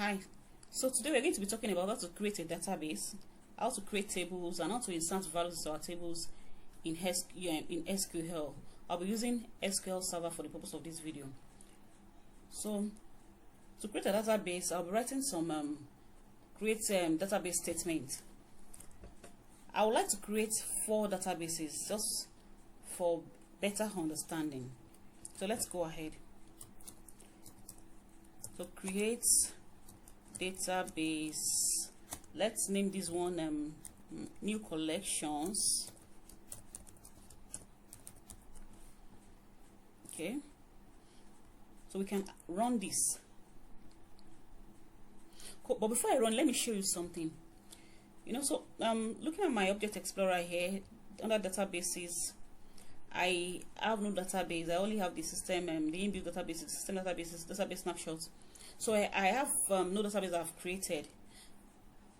Hi, so today we're going to be talking about how to create a database, how to create tables, and how to insert values to our tables in SQL. I'll be using SQL Server for the purpose of this video. So to create a database, I'll be writing some database statement. I would like to create 4 databases just for better understanding. So let's go ahead. So create database. Let's name this one new collections. Okay, so we can run this. Cool. But before I run, let me show you something. So looking at my Object Explorer here under databases, I have no database. I only have the system and the inbuilt databases, system databases, database snapshots. So I have no database I've created.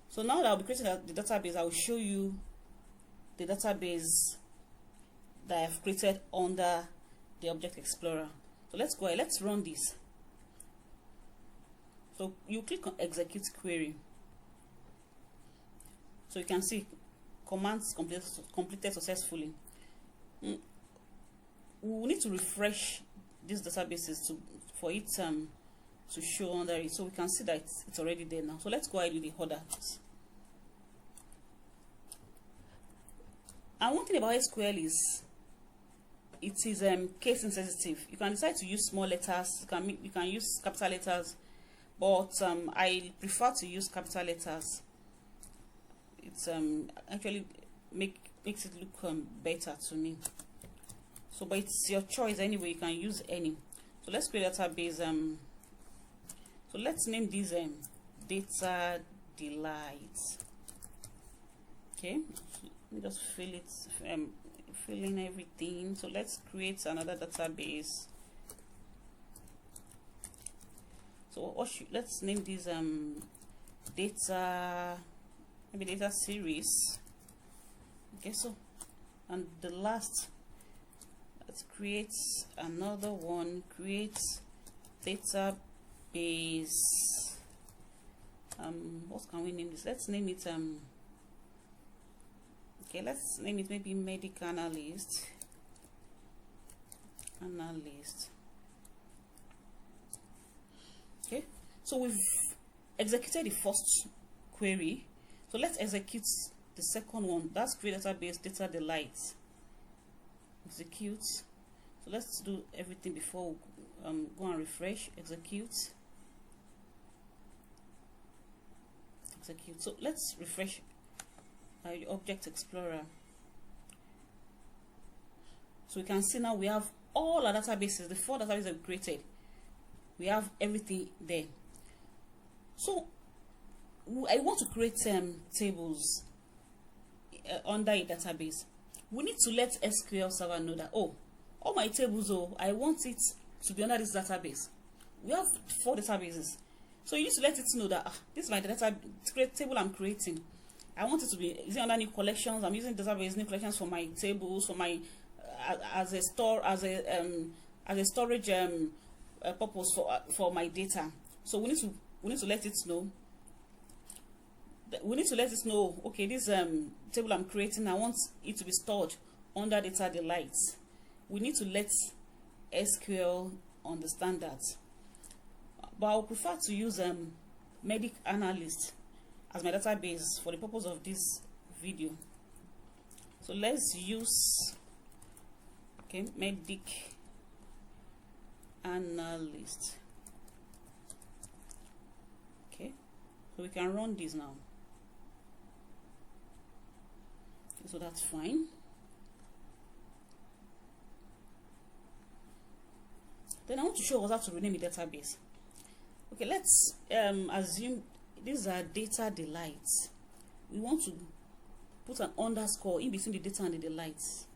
So now that I'll be creating the database, I will show you the database that I've created under the Object Explorer. So let's go ahead. Let's run this. So you click on Execute Query. So you can see commands completed successfully. We will need to refresh these databases for it to show under it, so we can see that it's already there now. So let's go ahead with the others. And one thing about SQL is it is case insensitive. You can decide to use small letters, you can use capital letters, but I prefer to use capital letters. It's actually makes it look better to me. So but it's your choice anyway, you can use any. So let's create a database. So let's name this data delight. Okay, let me just fill in everything. So let's create another database. So let's name this data series. Okay, so and the last, let's create another one. Create database. What can we name this? Let's name it okay, let's name it maybe medical analyst. Okay, so we've executed the first query. So let's execute the second one. That's create database data delight. Execute. So let's do everything before we go and refresh. Execute. So let's refresh our Object Explorer. So we can see now we have all our databases, the 4 databases that we created. We have everything there. So I want to create tables under a database. We need to let SQL Server know that, oh, all my tables, I want it to be under this database. We have 4 databases. So you need to let it know that this is my table I'm creating. I want it to be, is it under new collections? I'm using database new collections for my tables, for my as a storage purpose for my data. So we need to let it know. We need to let it know, okay, this table I'm creating, I want it to be stored under data delight. We need to let SQL understand that. But I would prefer to use medic analyst as my database for the purpose of this video. So let's use medic analyst. Okay, so we can run this now. So that's fine. Then I want to show us how to rename the database. Okay, let's assume these are data delights. We want to put an underscore in between the data and the delights.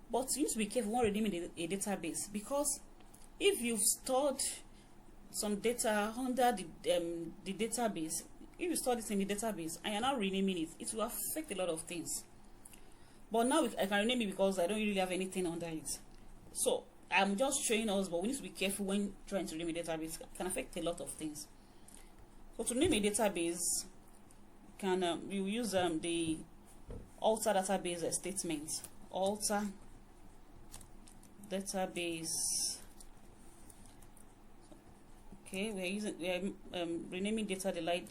But you need to be careful when renaming a database, because if you've stored some data under the database, if you store this in the database and you're now renaming it, it will affect a lot of things. But now I can rename it because I don't really have anything under it. So I'm just showing us, but we need to be careful when trying to rename a database. It can affect a lot of things. So to name a database, you use the alter database statement. Alter database. Okay, we are renaming data delight.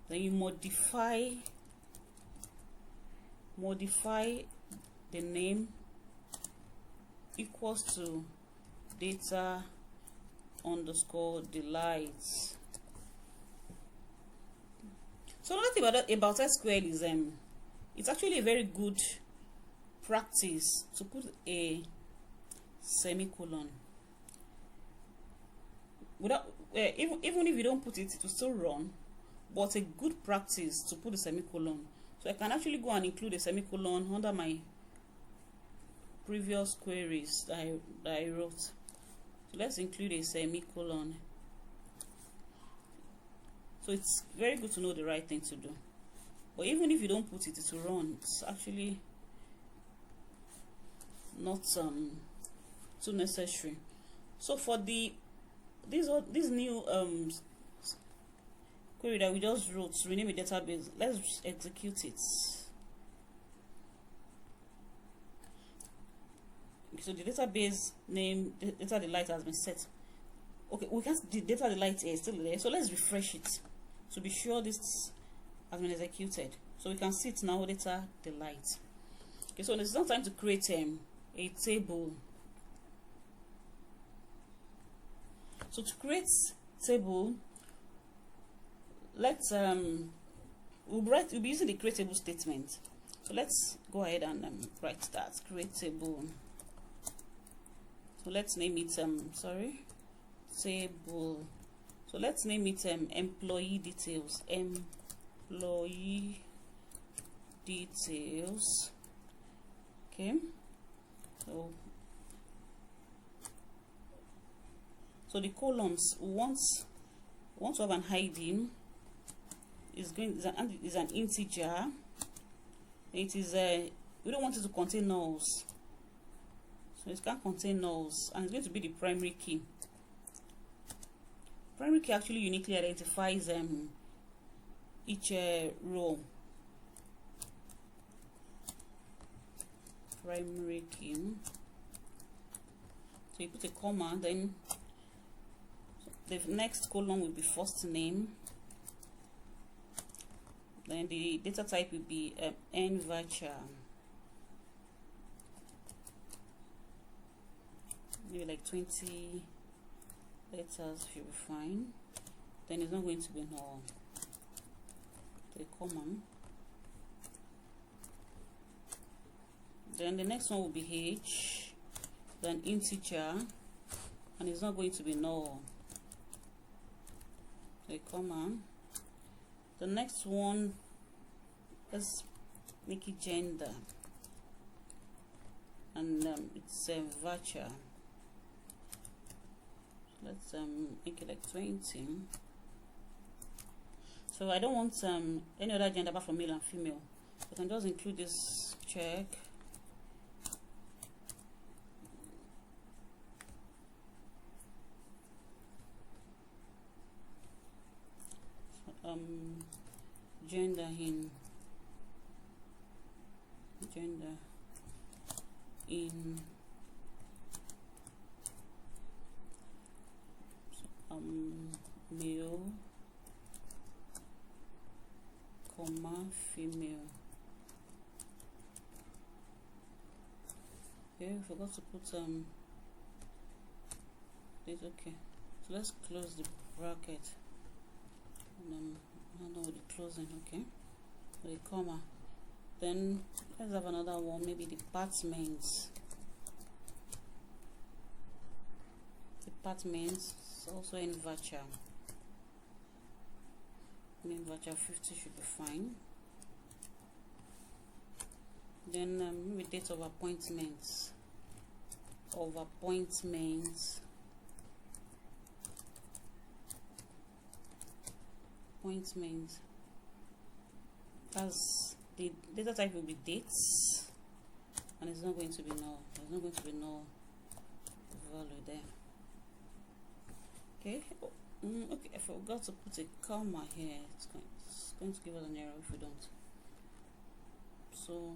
Then you modify the name equals to data underscore delight. So another thing about SQL is it's actually a very good practice to put a semicolon. Without even if you don't put it, it will still run, but a good practice to put a semicolon. So I can actually go and include a semicolon under my previous queries that I wrote. So let's include a semicolon. So it's very good to know the right thing to do. But even if you don't put it, it will run. It's actually not too necessary. So for this new query that we just wrote to rename a database, let's execute it. Okay, so the database name, data delight, has been set. Okay, the data delight is still there, so let's refresh it to be sure this has been executed. So we can see it now, data delight. Okay, so it's now time to create a table. So to create table, let's we'll be using the create table statement. So let's go ahead and write that create table. So let's name it table. So let's name it employee details. Employee details. Okay. So the columns, we want to have an ID. Is an integer. It is we don't want it to contain nulls. So it can't contain nulls, and it's going to be the primary key. Primary key actually uniquely identifies each row. Primary key. So you put a comma, then the next column will be first name. Then the data type will be nvirtual. Maybe like 20 letters should be fine. Then it's not going to be null. The comma. Then the next one will be h. Then integer, and it's not going to be null. The comma. The next one, let's make it gender, and it's virtual. Let's make it like 20. So I don't want any other gender apart from male and female. I can just include this check. Gender in male, comma female. Okay, I forgot to put it's okay. So let's close the bracket. I'm done with the closing. Okay, so the comma. Then let's have another one, maybe departments. Departments is also in virtual. In virtual 50 should be fine. Then maybe date of appointments. Appointments. As the data type will be dates, and it's not going to be null. There's not going to be null value there. Okay, I forgot to put a comma here. It's going to give us an error if we don't. So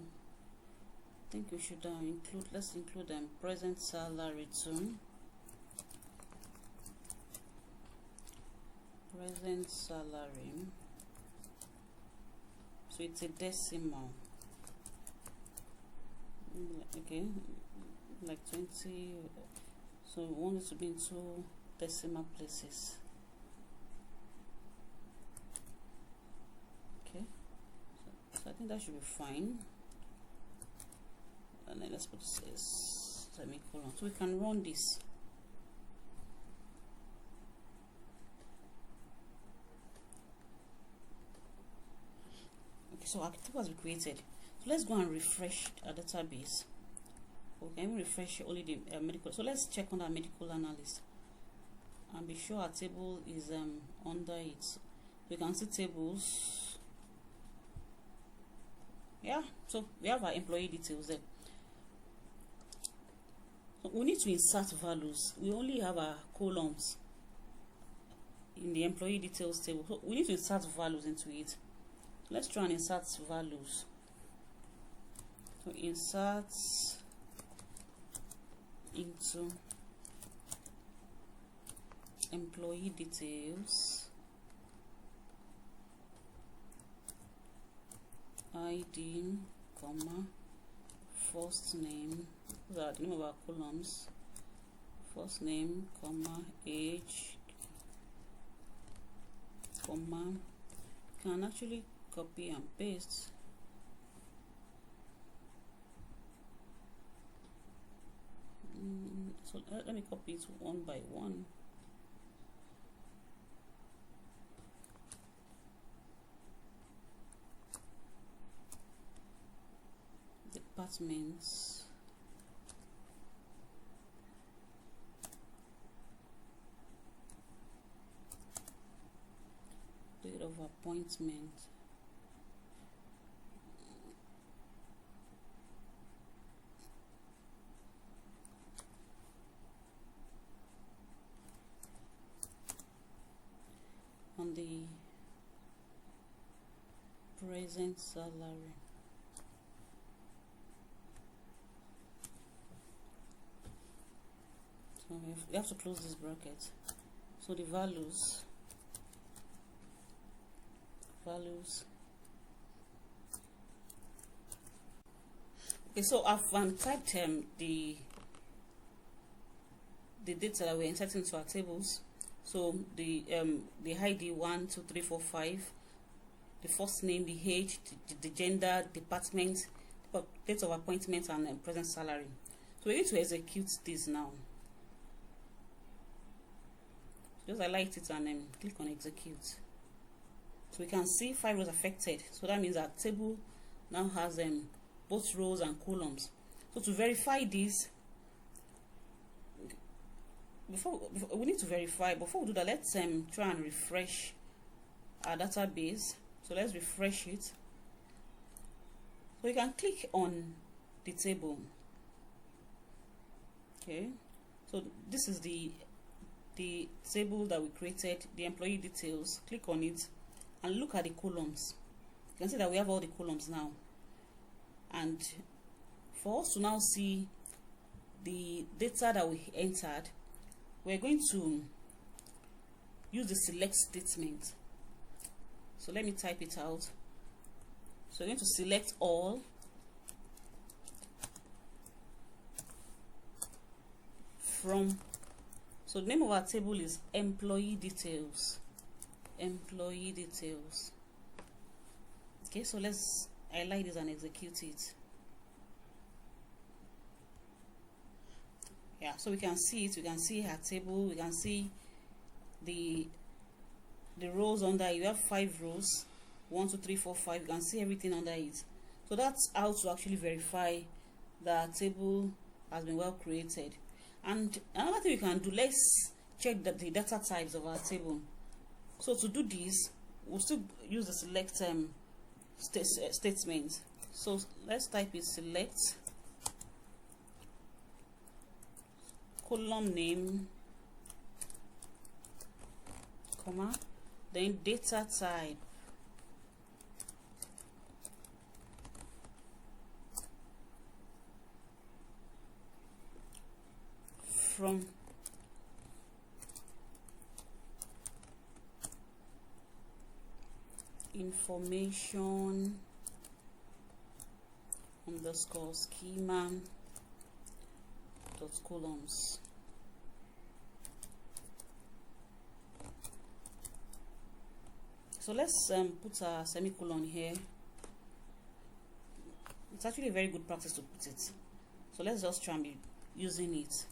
I think we should let's include present salary too. Present salary. So it's a decimal. Okay, like 20. So we want it to be in 2 decimal places. Okay, so I think that should be fine. And then let's put this semicolon so we can run this. Okay, so our table has been created. So let's go and refresh our database. Okay, we refresh only the medical. So let's check on our medical analyst and be sure our table is under it. We can see tables. Yeah, so we have our employee details there. So we need to insert values. We only have our columns in the employee details table. So we need to insert values into it. Let's try and insert values. So insert into employee details, ID, comma, first name, those are the name of our columns, first name, comma, age, comma. You can actually copy and paste. So let me copy it one by one. Departments. Date of appointment. On the present salary. So we have to close this bracket. So the values. Okay, so I've typed the data that we're inserting into our tables. So the ID 1, 2, 3, 4, 5, the first name, the age, the gender, department, date of appointment, and present salary. So we need to execute this now. Just highlight it and click on execute. So we can see 5 rows affected. So that means our table now has both rows and columns. So to verify this, before we need to verify. Before we do that, let's try and refresh our database. So let's refresh it. So you can click on the table. Okay, so this is the table that we created, the employee details. Click on it and look at the columns. You can see that we have all the columns now. And for us to now see the data that we entered, we're going to use the select statement. So let me type it out. So we're going to select all from, so the name of our table is employee details. Employee details. Okay, so let's highlight this and execute it. Yeah, so we can see it. We can see our table. We can see the rows under it. You have 5 rows, 1, 2, 3, 4, 5. You can see everything under it. So that's how to actually verify that table has been well created. And another thing we can do, let's check the data types of our table. So to do this, we'll still use the select statement. So let's type it, select column name comma, then data type. From information underscore schema dot columns. So let's put a semicolon here. It's actually a very good practice to put it. So let's just try and be using it.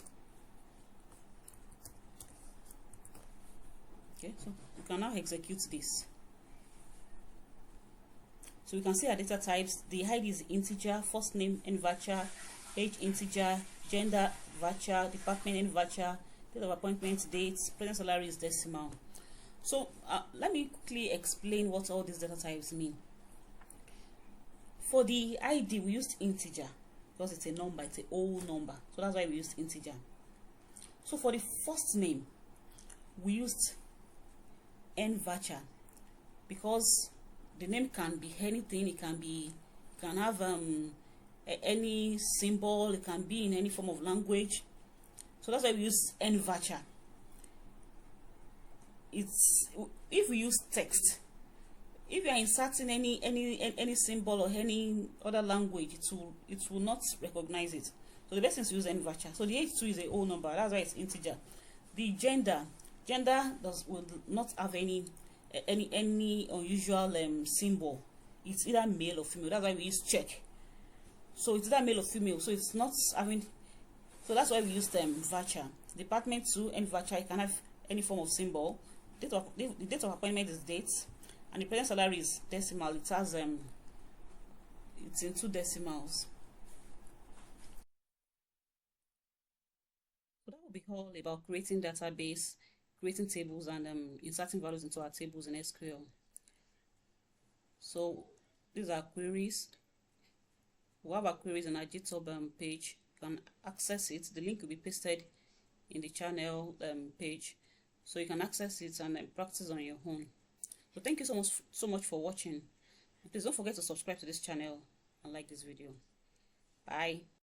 Okay, so we can now execute this. So we can see our data types. The ID is integer, first name n varchar, age integer, gender varchar, department n varchar, date of appointment, date, present salary is decimal. So let me quickly explain what all these data types mean. For the ID, we used integer because it's a number, it's a whole number. So that's why we used integer. So for the first name, we used n varchar because the name can be anything. It can have any symbol. It can be in any form of language. So that's why we use n varchar. It's if we use text, if you are inserting any symbol or any other language, it will not recognize it. So the best is to use n varchar. So the age 2 is a whole number. That's why it's integer. The gender will not have any unusual symbol. It's either male or female. That's why we use check. So it's either male or female. So it's not having. So that's why we use varchar. Department 2 n varchar. You can have any form of symbol. The date of appointment is date, and the present salary is decimal. It has it's in 2 decimals. So that will be all about creating database, creating tables, and inserting values into our tables in SQL. So these are queries. We have our queries on our GitHub page. You can access it. The link will be pasted in the channel page, so you can access it and practice on your own. So thank you so much for watching. Please don't forget to subscribe to this channel and like this video. Bye.